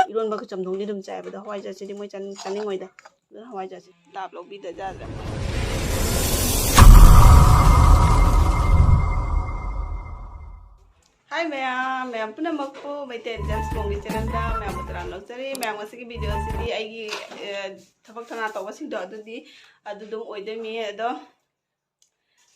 이런 거 점동이 좀 짧아도 하와이자지 뭐 짠ning 거이다. 하와이자지 답로 비다 자자. Hai ma'am puna makpo Meitei dance mongi channel ma'am utran loksari ma'am asigi video sidi aigi thabak thana tawa sing do adudi adudum oide mi ado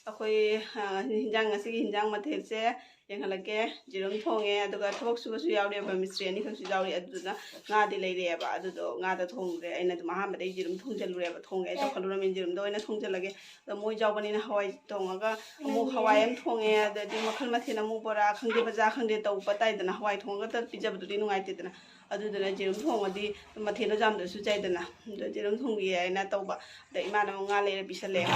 akoi hinjang asigi hinjang mathel se yengalage jirum thonge aduga thabak suba su yauri ba misri ani khang su yauri aduna nga di leire ba adudo nga da thongre aina dum ha ma dei jirum thongjalure ba thonge to khalura min jirum do aina thongjalage moi jawbani na hawai tongaga amu hawai am thonge adadi makhal mathena mu bora khangde baja khangde taw patai dana hawai thonga ta pijabdu di nungai tidana adudana jirum thongadi mathena jamda su jaidana jirum thongi aina tawba da imana nga leire bisale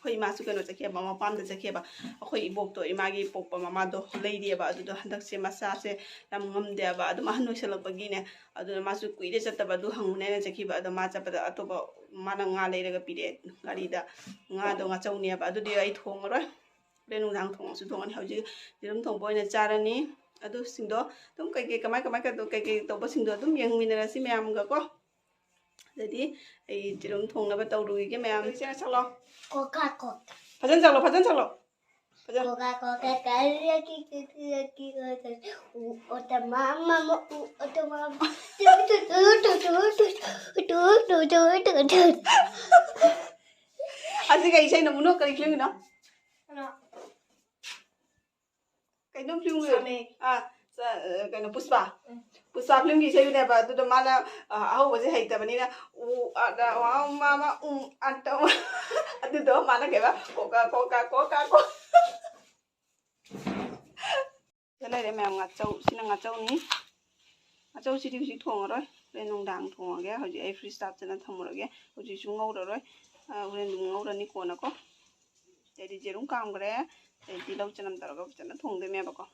khoi ma su kano chakhe ba ma pam da chakhe ba khoi ibok to imagi pokpa mama do leide ba adu handak se masa se yam ngamde ba adu ma hanoi salak bagi ne adu ma su kuide chatta ba du hangune na chakhi ba adu ma cha ba atu ba mana nga leire ga pide gari da nga do nga chawni ba adu di ai thong ro renu dang thong su thong ani hauji jirum thong boina charani adu singdo tum kai kamai ka do kai to ba singdo tum yang minara si myam ga ko jadi ai jirum thong na ba tawru ge myam se chalo Fajan chalo fajan Asik kayak saya namun nak kali film na? Kayak nom film ni? Kayak puspa film kisah itu apa? Tu tu mana? Aku masih hai tapi ni na, ada mama atau itu tu mana kaya? Koka. Jadi dia memang ngacau, sini ngacau ni, ngacau sini sini thong rồi, renung dang thong rồi, hujung ai free start je na thong rồi, hujung sungau rồi, hujung sungau rồi ni kona ko, jadi jerum kam करे, jadi lau cenam taruh ko, cenam thong deh memang ko.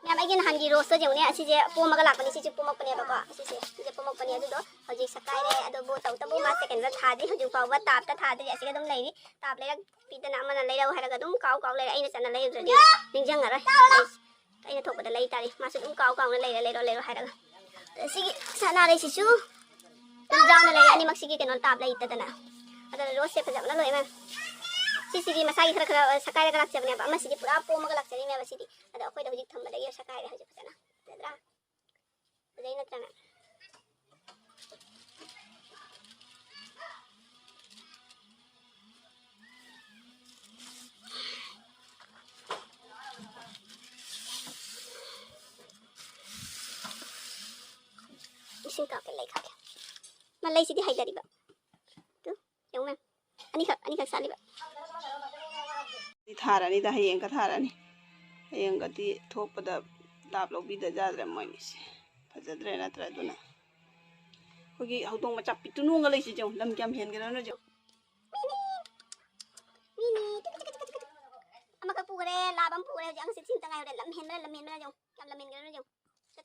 Yang lagi nahan di roster je ni, asyik je pumak galak ni, asyik pumak punya bapa, asyik je pumak punya tu doh, hujung sakai le, ada bu tahu masih kena thadi, hujung kau buat tap thadi, asyik kadang lagi, tap lagi, pita nama nan lagi, hari kadang kau lagi, ini sana lagi jadi, ninjang ada, ini thok pada lagi tadi, masuk kau lagi, hari kadang, asyik sana lagi sisu, ninjang lagi, ini maksudnya kena tap lagi itu na, ada roster kerja mana loh emang. Sisi masai kera sakai galak jabnya apa masih pura pumak galak jadi apa sih ada aku dah hujung tambah lagi sakai dah hujung sana terang jadi nak terang isin kau lagi kau malai sih hai dari ba tu yang mana ani kak sali ba Thara ni dah hayang ka thara ni hayang ka ti thok pada dap lo bi da jadra moi ni se phajadre na tra duna hogi hautong ma chap pitu nu ngalai si jong lam kyam hen ga na jo mini ama ka pure labam pure jang sit sin tangai lam hen na jong kam lam hen ga na jong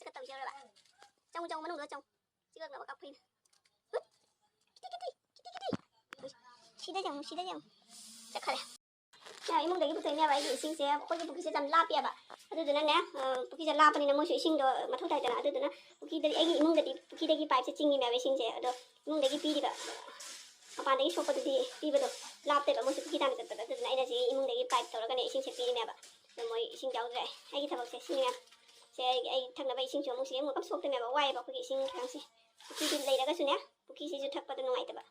ka taw jaw ba jong manung do jong jiga ga ka phin sida jong chakhare ya imong dagi putai ni ba igi sing se ko ji puki se jam lap ya ba adu duna ne puki se lap ni na mo sing do mathu dai dana adu duna puki dagi igi imong dagi puki dagi pipe se ching ni ba sing se adu imong dagi pi di ba apa dagi sopa di pi ba do lap te ba mo se puki tan ta adu duna ina se imong dagi pipe to ga ne sing se pi ni ba mo sing jaw dai igi thabak se sing ya se ai thang na ba sing so mo se mo kam sok te ne ba wai ba puki sing thang se puki di lai daga su ne puki se ju thak pa da ngai ta ba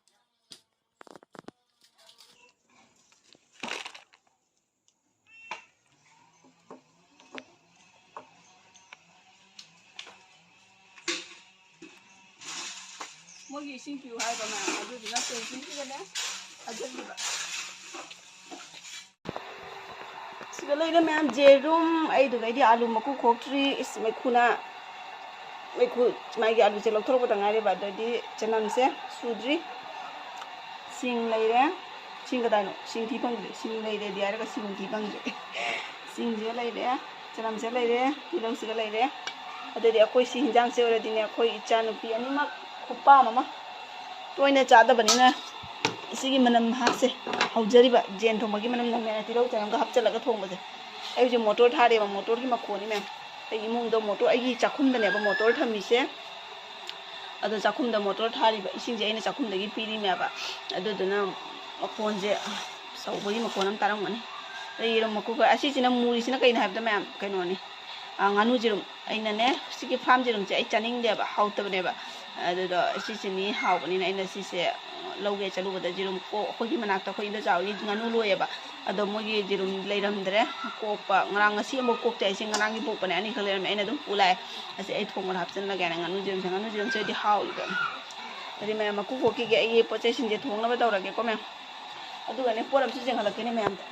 Mogi sing piu hai ba ma adu dina se sing ga ne ajal ni ba sigala ida ma'am jerum ai du di alu maku khokri is me khuna me khu mai gi alu che lok thor ba tangare ba di chanam se sudri sing lai re sing ga dano sing thi bang sing lai re dia ga sing thi bang sing je lai re chanam se lai re tilong se lai re adu di akoi sing jang se ora di ne akoi icha nu pi ani mak Kupa mama, toina cada bani na, sigi manam hase, haujari ba, jen thong bagi manam nang mena tirau jangan ke hapcal laga thong base, ꯑꯩ ꯍꯧꯖꯤꯛ motor ꯊꯥꯔꯦꯕ ꯃꯣꯇꯣꯔꯒꯤ ꯃꯈꯣꯟꯅꯤ ꯃꯌꯥꯝ ꯑꯩ ꯏꯃꯨꯡꯗ motor ꯑꯩꯒꯤ ꯆꯥꯛꯈꯨꯝꯗꯅꯦꯕ motor ꯊꯝꯃꯤꯁꯦ ꯑꯗꯣ ꯆꯥꯛꯈꯨꯝꯗ motor ꯊꯥꯔꯤꯕ ꯏꯁꯤꯡꯁꯦ ꯑꯩꯅ ꯆꯥꯛꯈꯨꯝꯗꯒꯤ ꯄꯤꯔꯤꯃꯦꯕ ꯑꯗꯨꯗꯨꯅ ꯃꯈꯣꯟꯁꯦ ꯁꯧꯕꯒꯤ ꯃꯈꯣꯟ ꯑꯃ ꯇꯥꯔꯝꯒꯅꯤ ꯑꯗꯩ ꯌꯦꯔꯨꯝ ꯃꯀꯨꯒ ꯑꯁꯤꯁꯤꯅ ꯃꯨꯔꯤꯁꯤꯅ ꯀꯩꯅꯣ ꯍꯥꯏꯕꯗ ꯃꯌꯥꯝ ꯀꯩꯅꯣꯅꯤ ꯉꯥꯅꯨ ꯖꯤꯔꯨꯝ ꯑꯩꯅꯅꯦ ꯁꯤꯒꯤ ꯐꯥꯔꯝ ꯖꯤꯔꯨꯝꯁꯦ ꯑꯩ ꯆꯥꯅꯤꯡꯗꯦꯕ ꯍꯥꯎꯇꯕꯅꯦꯕ ꯑꯗꯨꯗꯣ ꯁꯤꯁꯤꯅꯤ ꯍꯥꯎꯕꯅꯤꯅ ꯑꯩꯅ ꯁꯤꯁꯦ ꯂꯧꯒꯦ ꯆꯠꯂꯨꯕꯗ ꯖꯤꯔꯨꯝ ꯑꯩꯈꯣꯏꯒꯤ ꯃꯅꯥꯛꯇ ꯑꯩꯈꯣꯏ ꯏꯟꯗꯣꯆꯥꯍꯣꯏꯒꯤ ꯉꯥꯅꯨ ꯂꯣꯏꯌꯦꯕ ꯑꯗꯣ ꯃꯣꯏꯒꯤ ꯖꯤꯔꯨꯝ ꯂꯩꯔꯝꯗ꯭ꯔꯦ ꯀꯣꯛꯄ ꯉꯁꯤ ꯑꯃꯨꯛ ꯀꯣꯛꯇꯦ ꯑꯩꯁꯦ ꯉꯔꯥꯡꯒꯤ ꯄꯣꯛꯄꯅꯦ ꯑꯅꯤꯈꯛ ꯂꯩꯔꯝꯃꯦ ꯑꯩꯅ ꯑꯗꯨꯝ ꯄꯨꯂꯥꯛꯑꯦ ꯑꯁꯤ ꯑꯩ ꯊꯣꯡꯕꯗ ꯍꯥꯞꯆꯤꯜꯂꯒꯦꯅ ꯉꯥꯅꯨ ꯖꯤꯔꯨꯝꯁꯦ ꯑꯩꯗꯤ ꯍꯥꯎꯏꯕ ꯑꯗꯨꯗꯤ ꯃꯌꯥꯝ ꯃꯀꯨ ꯈꯣꯛꯈꯤꯒꯦ ꯑꯩꯒꯤ ꯄꯣꯠ ꯆꯩꯁꯤꯡꯁꯦ ꯊꯣꯡꯅꯕ ꯇꯧꯔꯒꯦꯀꯣ ꯃꯌꯥꯝ ꯑꯗꯨꯒꯅꯦ ꯄꯣꯠ ꯑꯃꯁꯨ ꯆꯦꯟꯈꯠꯂꯛꯀꯦꯅꯦ ꯃꯌꯥꯝꯗ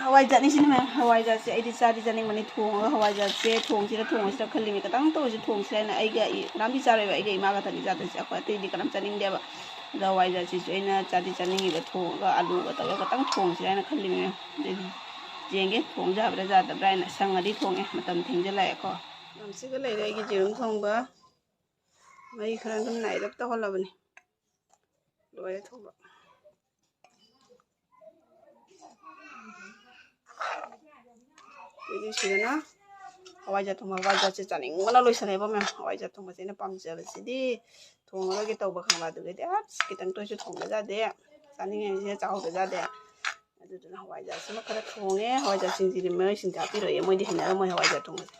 ꯍꯋꯥꯏꯖꯥꯠꯅꯤꯁꯤꯅ ꯃꯌꯥꯝ ꯍꯋꯥꯏꯖꯥꯠꯁꯦ ꯑꯩꯗꯤ ꯆꯥꯗꯤ ꯆꯥꯅꯤꯡꯕꯅꯤ ꯊꯣꯡꯉꯒ ꯍꯋꯥꯏꯖꯥꯠꯁꯦ ꯊꯣꯡꯁꯤꯔ ꯈꯜꯂꯤꯃꯤ ꯈꯤꯇꯪ ꯇꯧꯔꯤꯁꯤ ꯊꯣꯡꯁꯤꯔ ꯍꯥꯏꯅ ꯑꯩꯒ ꯀꯅꯥꯝꯗꯤ ꯆꯥꯔꯣꯏꯕ ꯑꯩꯒ ꯏꯃꯥ ꯈꯛꯇꯅꯤ ꯆꯥꯗꯣꯏꯁꯦ ꯑꯩꯈꯣꯏ ꯑꯇꯩꯗꯤ ꯀꯅꯥꯝ ꯆꯥꯅꯤꯡꯗꯦꯕ ꯑꯗꯣ ꯍꯋꯥꯏꯖꯥꯠꯁꯤꯁꯨ ꯑꯩꯅ ꯆꯥꯗꯤ ꯆꯥꯅꯤꯡꯉꯤꯕ ꯊꯣꯡꯉꯒ ꯑꯂꯨꯒ ꯇꯧꯔꯒ ꯈꯤꯇꯪ ꯊꯣꯡꯁꯤꯔ ꯍꯥꯏꯅ ꯈꯜꯂꯤꯃꯤ ꯃꯌꯥꯝ ꯑꯗꯨꯗꯤ ꯌꯦꯡꯒꯦ ꯊꯣꯡꯖꯕ꯭ꯔꯥ ꯌꯥꯗꯕ꯭ꯔꯥ ꯍꯥꯏꯅ ꯁꯪꯉꯗꯤ ꯊꯣꯡꯉꯦ ꯃꯇꯝ ꯊꯦꯡꯖꯤꯜꯂꯛꯑꯦꯀꯣ ꯃꯌꯥꯝꯁꯤꯒ ꯂꯩꯔꯦ ꯑꯩꯒꯤ ꯖꯤꯔꯨꯝ ꯊꯣꯡꯕ ꯃꯩ ꯈꯔ ꯑꯗꯨꯝ ꯅꯥꯏꯔꯞ ꯇꯧꯍꯜꯂꯕꯅꯤ ꯂꯣꯏꯔꯦ ꯊꯣꯡꯕ ꯑꯗꯨꯗꯤ ꯁꯤꯗꯅ ꯍꯋꯥꯏꯖꯥꯠ ꯊꯣꯡꯕ ꯍꯋꯥꯏꯖꯥꯠꯁꯦ ꯆꯥꯅꯤꯡꯕꯅ ꯂꯣꯏꯁꯜꯂꯦꯕ ꯃꯌꯥꯝ ꯍꯋꯥꯏꯖꯥꯠ ꯊꯣꯡꯕꯁꯦ ꯑꯩꯅ ꯄꯥꯝꯖꯕꯁꯤꯗꯤ ꯊꯣꯡꯉꯔꯣꯏꯒꯦ ꯇꯧꯕ ꯈꯪꯕ ꯑꯗꯨꯒꯗꯤ ꯑꯁ ꯈꯤꯇꯪ ꯇꯣꯏꯁꯨ ꯊꯣꯡꯕ ꯌꯥꯗꯦ ꯆꯥꯅꯤꯡꯉꯤꯁꯦ ꯆꯥꯍꯧꯗ ꯌꯥꯗꯦ ꯑꯗꯨꯗꯨꯅ ꯍꯋꯥꯏꯖꯥꯠꯁꯤꯃ ꯈꯔ ꯊꯣꯡꯉꯦ ꯍꯋꯥꯏꯖꯥꯠꯁꯤꯡꯁꯤꯗꯤ ꯃꯣꯏꯁꯤꯡꯗꯤ ꯍꯥꯞꯄꯤꯔꯛꯑꯦ ꯃꯣꯏꯗꯤ ꯍꯩꯅꯔꯝꯃꯣꯏ ꯍꯋꯥꯏꯖꯥꯠ ꯊꯣꯡꯕꯁꯦ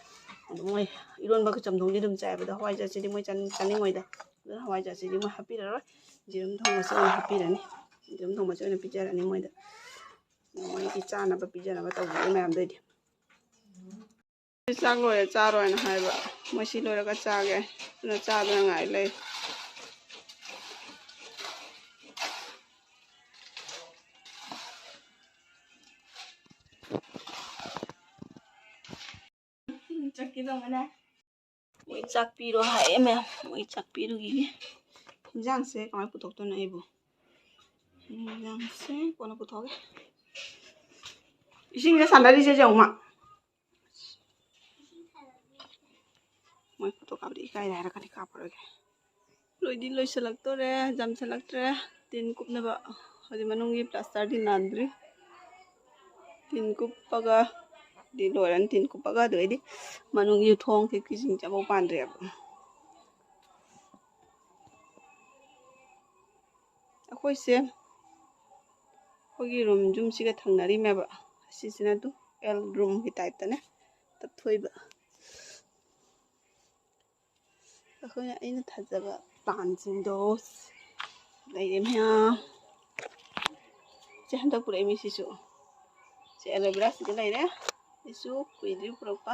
ꯑꯗꯨ ꯃꯣꯏ ꯏꯔꯣꯟꯕꯒ ꯆꯝꯊꯣꯡꯗꯤ ꯑꯗꯨꯝ ꯆꯥꯏꯕ ꯑꯗꯣ ꯍꯋꯥꯏꯖꯥꯠꯁꯤꯗꯤ ꯃꯣꯏ ꯆꯥꯅꯤꯡꯉꯣꯏꯗ ꯑꯗꯨꯅ ꯍꯋꯥꯏꯖꯥꯠꯁꯤꯗꯤ ꯃꯣꯏ ꯍꯥꯞꯄꯤꯔꯔꯣꯏ ꯖꯤꯔꯨꯝ ꯊꯣꯡꯕꯁꯦ ꯑꯣꯏꯅ ꯍꯥꯞꯄꯤꯔꯅꯤ ꯖꯤꯔꯨꯝ ꯊꯣꯡꯕꯁꯦ ꯑꯣꯏꯅ ꯄꯤꯖꯔꯅꯤ ꯃꯣꯏꯗ ꯃꯣꯏꯒꯤ ꯆꯥꯅꯕ ꯄꯤꯖꯅꯕ ꯇꯧꯕꯤꯔꯦ ꯃꯌꯥꯝꯗꯩꯗꯤ ꯆꯥꯛ ꯂꯣꯏꯔꯦ ꯆꯥꯔꯣꯏꯅ ꯍꯥꯏꯕ ꯃꯣꯏ ꯁꯤ ꯂꯣꯏꯔꯒ ꯆꯥꯒꯦ ꯑꯗꯨꯅ ꯆꯥꯗꯅ ꯉꯥꯏ ꯂꯩ ꯆꯠꯈꯤꯗꯧꯕꯅꯦ ꯃꯣꯏ ꯆꯥꯛꯄꯤꯔꯣ ꯍꯥꯏꯌꯦ ꯃꯌꯥꯝ ꯃꯣꯏ ꯆꯥꯛꯄꯤꯔꯨꯈꯤꯒꯦ ꯏꯟꯖꯥꯡꯁꯦ ꯀꯃꯥꯏꯅ ꯄꯨꯊꯣꯛꯇꯣꯏꯅꯣ ꯑꯩꯕꯨ ꯏꯟꯖꯥꯡꯁꯦ ꯀꯣꯟꯅ ꯄꯨꯊꯣꯛꯑꯒꯦ ꯏꯁꯤꯡꯁꯦ ꯁꯥꯟꯅꯔꯤꯁꯦ ꯌꯦꯡꯉꯨꯃ ꯃꯣꯏ ꯐꯣꯇꯣ ꯀꯥꯞꯄꯗꯤ ꯏꯀꯥꯏꯔꯦ ꯍꯥꯏꯔꯛꯀꯅꯤ ꯀꯥꯞꯄꯔꯣꯏꯒꯦ ꯂꯣꯏꯗꯤ ꯂꯣꯏꯁꯤꯜꯂꯛꯇꯣꯔꯦ ꯖꯝꯁꯤꯜꯂꯛꯇ꯭ꯔꯦ ꯇꯤꯟ ꯀꯨꯞꯅꯕ ꯍꯧꯖꯤꯛ ꯃꯅꯨꯡꯒꯤ ꯄ꯭ꯂꯥꯁꯇꯔꯗꯤ ꯅꯥꯟꯗ꯭ꯔꯤ ꯇꯤꯟ ꯀꯨꯞꯄꯒ ꯗꯤ ꯂꯣꯏꯔꯅꯤ ꯇꯤꯟ ꯀꯨꯞꯄꯒ ꯑꯗꯨꯗꯩꯗꯤ ꯃꯅꯨꯡꯒꯤ ꯊꯣꯡ ꯈꯤꯛꯀꯤꯁꯤꯡꯁꯦ ꯑꯃꯨꯛ ꯄꯥꯟꯗ꯭ꯔꯦꯕ ꯑꯩꯈꯣꯏꯁꯦ ꯑꯩꯈꯣꯏꯒꯤ ꯔꯨꯝ ꯌꯨꯝꯁꯤꯒ ꯊꯪꯅꯔꯤꯃꯦꯕ ꯑꯁꯤꯁꯤꯅ ꯑꯗꯨꯝ ꯑꯦꯜ ꯔꯨꯝꯒꯤ ꯇꯥꯏꯞꯇꯅꯦ ꯇꯞꯊꯣꯏꯕ ꯑꯩꯈꯣꯏꯅ ꯑꯩꯅ ꯊꯥꯖꯕ ꯄ꯭ꯂꯥꯟꯁꯤꯡꯗꯣ ꯂꯩꯔꯦ ꯃꯌꯥꯝ ꯁꯤ ꯍꯟꯗꯛ ꯄꯨꯔꯛꯏꯃꯤ ꯁꯤꯁꯨ ꯁꯤ ꯑꯦꯂꯣꯚꯦꯔꯥ ꯁꯤꯗ ꯂꯩꯔꯦ ꯁꯤꯁꯨ ꯀꯨꯏꯗ꯭ꯔꯤ ꯄꯨꯔꯛꯄ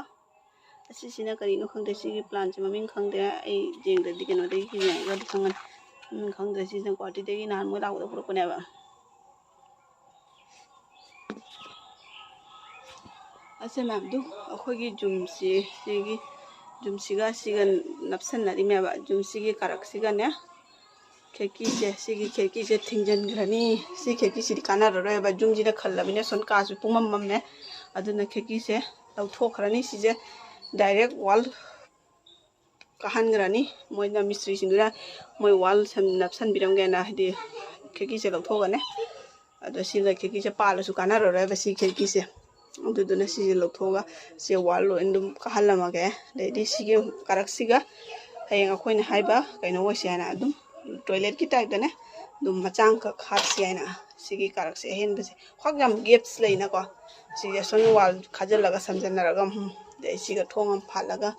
ꯑꯁꯤꯁꯤꯅ ꯀꯔꯤꯅꯣ ꯈꯪꯗꯦ ꯁꯤꯒꯤ ꯄ꯭ꯂꯥꯟꯁꯦ ꯃꯃꯤꯡ ꯈꯪꯗꯦ ꯑꯩ ꯌꯦꯡꯗ꯭ꯔꯗꯤ ꯀꯩꯅꯣꯗꯒꯤ ꯌꯦꯡꯉꯒꯗꯤ ꯈꯪꯒꯅꯤ ꯈꯪꯗ꯭ꯔꯦ ꯁꯤꯁꯤꯅ ꯒꯨꯋꯥꯍꯥꯇꯤꯗꯒꯤ ꯅꯍꯥꯟ ꯃꯣꯏ ꯂꯥꯛꯄꯗ ꯄꯨꯔꯛꯄꯅꯦꯕ ꯑꯁꯦ ꯃꯌꯥꯝꯗꯨ ꯑꯩꯈꯣꯏꯒꯤ ꯖꯨꯝꯁꯤ ꯁꯤꯒꯤ ꯖꯨꯝꯁꯤꯒ ꯁꯤꯒ ꯅꯞꯁꯟꯅꯔꯤꯃꯦꯕ ꯖꯨꯝꯁꯤꯒꯤ ꯀꯥꯔꯛꯁꯤꯒꯅꯦ ꯈꯦꯔꯀꯤꯁꯦ ꯁꯤꯒꯤ ꯈꯦꯔꯀꯤꯁꯦ ꯊꯤꯡꯖꯤꯟꯈ꯭ꯔꯅꯤ ꯁꯤ ꯈꯦꯔꯀꯤꯁꯤꯗꯤ ꯀꯥꯟꯅꯔꯔꯣꯏꯕ ꯖꯨꯝꯁꯤꯅ ꯈꯜꯂꯕꯅꯤꯅ ꯁꯣꯟ ꯀꯥꯁꯨ ꯄꯨꯡꯃꯝ ꯃꯝꯃꯦ ꯑꯗꯨꯅ ꯈꯦꯔꯀꯤꯁꯦ ꯂꯧꯊꯣꯛꯈ꯭ꯔꯅꯤ ꯁꯤꯁꯦ ꯗꯥꯏꯔꯦꯛ ꯋꯥꯜ ꯀꯥꯍꯟꯈ꯭ꯔꯅꯤ ꯃꯣꯏꯅ ꯃꯤꯁꯇ꯭ꯔꯤꯁꯤꯡꯗꯨꯅ ꯃꯣꯏ ꯋꯥꯜ ꯅꯞꯁꯟꯕꯤꯔꯝꯒꯦꯅ ꯍꯥꯏꯗꯤ ꯈꯦꯔꯀꯤꯁꯦ ꯂꯧꯊꯣꯛꯑꯒꯅꯦ ꯑꯗꯣ ꯁꯤꯒ ꯈꯦꯔꯀꯤꯁꯦ ꯄꯥꯜꯂꯁꯨ ꯀꯥꯟꯅꯔꯔꯣꯏꯕ ꯁꯤ ꯈꯦꯔꯀꯤꯁꯦ ꯑꯗꯨꯗꯨꯅ ꯁꯤꯁꯦ ꯂꯧꯊꯣꯛꯑꯒ ꯁꯤ ꯋꯥꯜ ꯂꯣꯏꯅ ꯑꯗꯨꯝ ꯀꯥꯍꯜꯂꯝꯃꯒꯦ ꯑꯗꯩꯗꯤ ꯁꯤꯒꯤ ꯀꯥꯔꯛꯁꯤꯒ ꯍꯌꯦꯡ ꯑꯩꯈꯣꯏꯅ ꯍꯥꯏꯕ ꯀꯩꯅꯣ ꯑꯣꯏꯁꯤ ꯍꯥꯏꯅ ꯑꯗꯨꯝ ꯇꯣꯏꯂꯦꯠꯀꯤ ꯇꯥꯏꯞꯇꯅꯦ ꯑꯗꯨꯝ ꯃꯆꯥꯡꯈꯛ ꯍꯥꯞꯁꯤ ꯍꯥꯏꯅ ꯁꯤꯒꯤ ꯀꯥꯔꯛꯁꯦ ꯑꯍꯦꯟꯕꯁꯦ ꯈ꯭ꯋꯥꯛ ꯌꯥꯝ ꯒꯦꯞꯁ ꯂꯩꯅꯀꯣ ꯁꯤꯁꯦ ꯁꯣꯝ ꯋꯥꯜ ꯈꯥꯖꯤꯜꯂꯒ ꯁꯝꯖꯟꯅꯔꯒ ꯑꯗꯩ ꯁꯤꯒ ꯊꯣꯡ ꯑꯃ ꯐꯥꯠꯂꯒ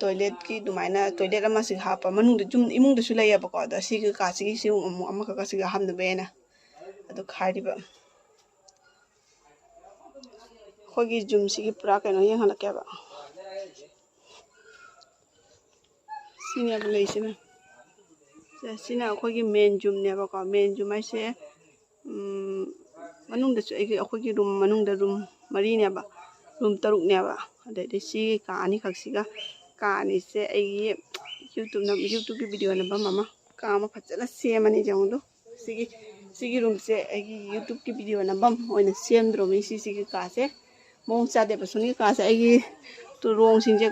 ꯇꯣꯏꯂꯦꯠꯀꯤ ꯑꯗꯨꯃꯥꯏꯅ ꯇꯣꯏꯂꯦꯠ ꯑꯃꯁꯤꯒ ꯍꯥꯞꯄ ꯃꯅꯨꯡꯗ ꯏꯃꯨꯡꯗꯁꯨ ꯂꯩꯌꯦꯕꯀꯣ ꯑꯗꯣ ꯁꯤꯒꯤ ꯀꯥꯁꯤꯒꯤ ꯁꯤ ꯑꯃꯨꯛ ꯑꯃꯈꯛꯀ ꯁꯤꯒ ꯍꯥꯞꯅꯕ ꯍꯥꯏꯅ ꯑꯗꯨ ꯈꯥꯏꯔꯤꯕ ꯑꯩꯈꯣꯏꯒꯤ ꯖꯨꯝꯁꯤꯒꯤ ꯄꯨꯔꯥ ꯀꯩꯅꯣ ꯌꯦꯡꯍꯜꯂꯛꯀꯦꯕ ꯁꯤꯅꯦꯕ ꯂꯩꯁꯤꯅ ꯁꯤꯅ ꯑꯩꯈꯣꯏꯒꯤ ꯃꯦꯟ ꯖꯨꯝꯅꯦꯕꯀꯣ ꯃꯦꯟ ꯖꯨꯝ ꯍꯥꯏꯁꯦ ꯃꯅꯨꯡꯗꯁꯨ ꯑꯩꯈꯣꯏꯒꯤ ꯔꯨꯝ ꯃꯅꯨꯡꯗ ꯔꯨꯝ ꯃꯔꯤꯅꯦꯕ ꯔꯨꯝ ꯇꯔꯨꯛꯅꯦꯕ ꯑꯗꯩꯗꯤ ꯁꯤꯒꯤ ꯀꯥ ꯑꯅꯤꯈꯛꯁꯤꯒ ꯀꯥ ꯑꯅꯤꯁꯦ ꯑꯩꯒꯤ ꯌꯨꯇꯨꯕꯀꯤ ꯚꯤꯗꯤꯑꯣ ꯅꯝꯐꯝ ꯑꯃ ꯀꯥ ꯑꯃ ꯐꯖꯅ ꯁꯦꯝꯃꯅꯤ ꯌꯦꯡꯉꯨꯗꯣ ꯁꯤꯒꯤ ꯔꯨꯝꯁꯦ ꯑꯩꯒꯤ ꯌꯨꯇꯨꯕꯀꯤ ꯚꯤꯗꯤꯑꯣ ꯅꯝꯐꯝ ꯑꯣꯏꯅ ꯁꯦꯝꯗ꯭ꯔꯣꯃꯤ ꯁꯤꯒꯤ ꯀꯥꯁꯦ ꯃꯑꯣꯡ ꯆꯥꯗꯦꯕ ꯁꯣꯝꯒꯤ ꯀꯥꯁꯦ ꯑꯩꯒꯤ ꯔꯣꯡꯁꯤꯡꯁꯦ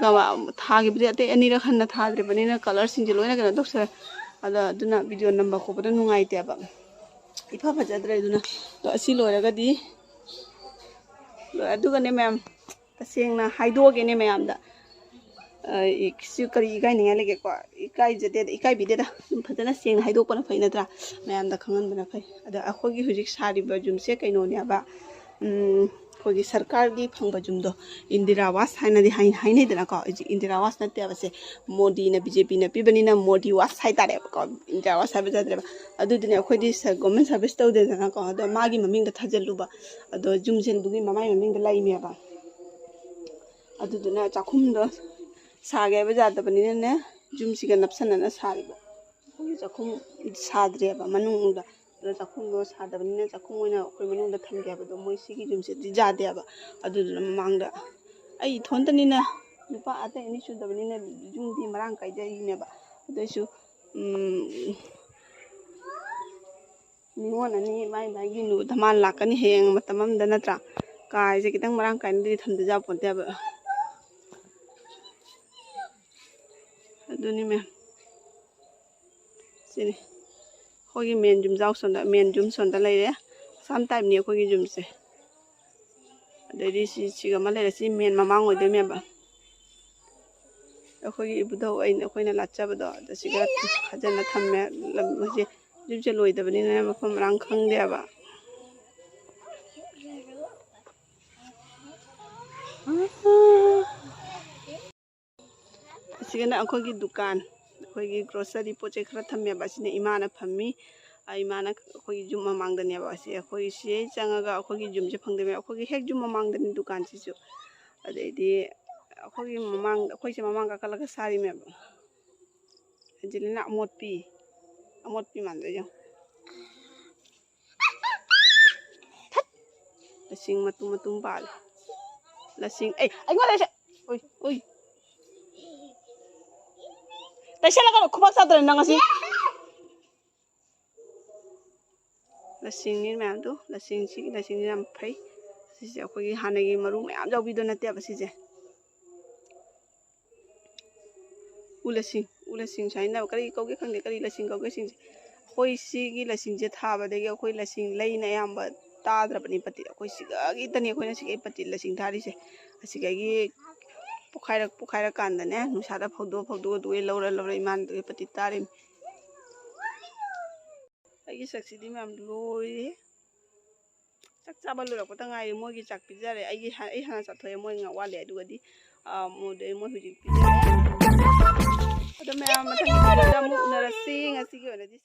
ꯊꯥꯈꯤꯕꯗꯤ ꯑꯇꯩ ꯑꯅꯤꯔꯛ ꯍꯟꯅ ꯊꯥꯗ꯭ꯔꯤꯕꯅꯤꯅ ꯀꯂꯔꯁꯤꯡꯁꯦ ꯂꯣꯏꯅ ꯀꯩꯅꯣ ꯇꯧꯁꯜꯂꯦ ꯑꯗꯨꯅ ꯚꯤꯗꯤꯑꯣ ꯅꯝꯕ ꯈꯣꯠꯄꯗ ꯅꯨꯡꯉꯥꯏꯇꯦꯕ ifa fajadre duna to asi loiragadi adugane ma'am tasengna haidogene ma'am da iksu kari ikai ninga lege ko ikai jade ikai bideda dum fajana sengna haidokpana fainadra ma'am da khangan bana fai ada akhogi hujik sari ba jumse kaino ne ba kogi sarkar gi phangba jumdo indira was haina di haina dana ko indira was na te abase modi na bjp na pibani na modi was hai tare ko indira was ha bajadre adu dine khodi government service tawde dana ko ado magi maming da thajalu ba ado jumsen bugi mamai maming da lai me ba adu duna chakhum do sage bajada bani ne jumsi ga napsana na sari ba chakhum sadre ba manung da chakhumdo sadabani chakhum oina khoi manung da thamge ba do moi sigi jumse di jade ba adu mamang da ai thontani na nupa ate ni su dabani na jungdi marang kai jai ne ba adesu niwona ni mai mai gi nu dhaman lakani heng matamam da natra kai je kitang marang kai ni thamda ja ponte ba aduni me sini khogi men jum jaw sonda men jum sonda leire sometime ni khogi jum se adedi si ga male si men mamang oi de me ba khogi ibudo ai khoina lacha ba do da si ga khajana thamme lam je jum se loi da bani na mafam rang khang de ba sigana khogi dukan khogi grocery poche khara thamme ba sine imana phammi imana khogi jum mamang da ne ba si khogi si changaga khogi jum je phangde me khogi hek jum mamang da ni dukan si su adedi khogi mamang khoi se mamang ka kala ka sari me ba jilina amot pi man da jang lasing matum bal lasing ai ngora se oi tashala ka khubak sadre nang asi lasing ni ma'am do lasing ni am phai sise akhoi hanagi maru ma'am jawbi do nate ba sise ulasing saina kari kauge khangde kari lasing kauge sing khoi sigi lasing je thaba dege khoi lasing leina yamba tadrabani pati khoi siga gi tani khoi na sigi pati lasing thari se asiga gi pukhaira kanda ne nusada phawdo du laura iman de pati tarim ai saksidi mam loi chak chaba lura ko tangai mo gi chak pijare ai hana chathoye mo nga wale adu gadi mo de mo huji pijare ada me mathang da mu unarasi ngasi gi ona di